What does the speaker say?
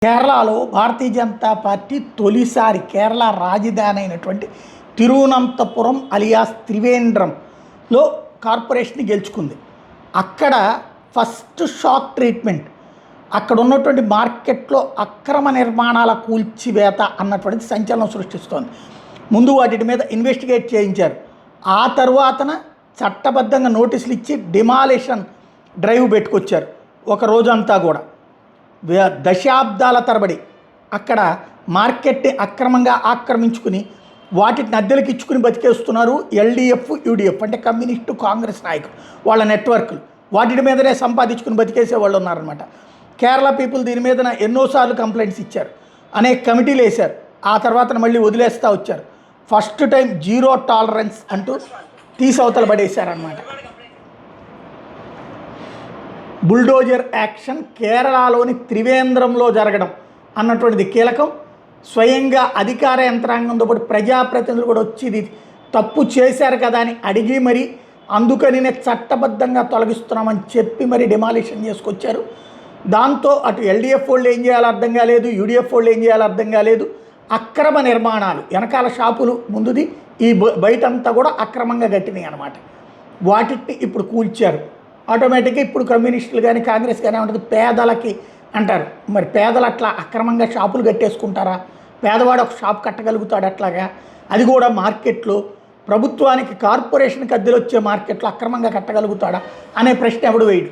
కేరళలో భారతీయ జనతా పార్టీ తొలిసారి కేరళ రాజధాని అయినటువంటి తిరువనంతపురం అలియాస్ త్రివేంద్రంలో కార్పొరేషన్ గెలుచుకుంది. అక్కడ ఫస్ట్ షాక్ ట్రీట్మెంట్ అక్కడ ఉన్నటువంటి మార్కెట్లో అక్రమ నిర్మాణాల కూల్చివేత అన్నటువంటిది సంచలనం సృష్టిస్తోంది. ముందు వాటి మీద ఇన్వెస్టిగేట్ చేయించారు. ఆ తర్వాతన చట్టబద్ధంగా నోటీసులు ఇచ్చి డిమాలిషన్ డ్రైవ్ పెట్టుకొచ్చారు. ఒక రోజంతా కూడా దశాబ్దాల తరబడి అక్కడ మార్కెట్ని అక్రమంగా ఆక్రమించుకుని వాటిని అద్దెలకు ఇచ్చుకుని బతికేస్తున్నారు ఎల్డీఎఫ్, యూడీఎఫ్ అంటే కమ్యూనిస్టు కాంగ్రెస్ నాయకులు, వాళ్ళ నెట్వర్క్లు వాటి మీదనే సంపాదించుకుని బతికేసే వాళ్ళు ఉన్నారనమాట. కేరళ పీపుల్ దీని మీద ఎన్నోసార్లు కంప్లైంట్స్ ఇచ్చారు, అనేక కమిటీలు వేశారు. ఆ తర్వాత మళ్ళీ వదిలేస్తూ వచ్చారు. ఫస్ట్ టైం జీరో టాలరెన్స్ అంటూ తీసవతల పడేశారనమాట. బుల్డోజర్ యాక్షన్ కేరళలోని త్రివేంద్రంలో జరగడం అన్నటువంటిది కీలకం. స్వయంగా అధికార యంత్రాంగంతో పాటు ప్రజాప్రతినిధులు కూడా వచ్చి ఇది తప్పు చేశారు కదా అని అడిగి మరి అందుకని చట్టబద్ధంగా తొలగిస్తున్నామని చెప్పి మరి డిమాలిషన్ చేసుకొచ్చారు. దాంతో అటు ఎల్డీఎఫ్ వాళ్ళు ఏం చేయాలో అర్థం కాలేదు, యూడీఎఫ్ వాళ్ళు ఏం చేయాలో అర్థం కాలేదు. అక్రమ నిర్మాణాలు వెనకాల షాపులు ముందుది, ఈ బయటంతా కూడా అక్రమంగా కట్టినాయి అనమాట. వాటిని ఇప్పుడు కూల్చారు. ఆటోమేటిక్గా ఇప్పుడు కమ్యూనిస్టులు కానీ కాంగ్రెస్ కానీ ఉంటుంది పేదలకి అంటారు. మరి పేదలు అట్లా అక్రమంగా షాపులు కట్టేసుకుంటారా? పేదవాడు ఒక షాప్ కట్టగలుగుతాడు అట్లాగా? అది కూడా మార్కెట్లో ప్రభుత్వానికి కార్పొరేషన్కి అద్దెలు వచ్చే మార్కెట్లో అక్రమంగా కట్టగలుగుతాడా అనే ప్రశ్న ఎవడు వేయడు.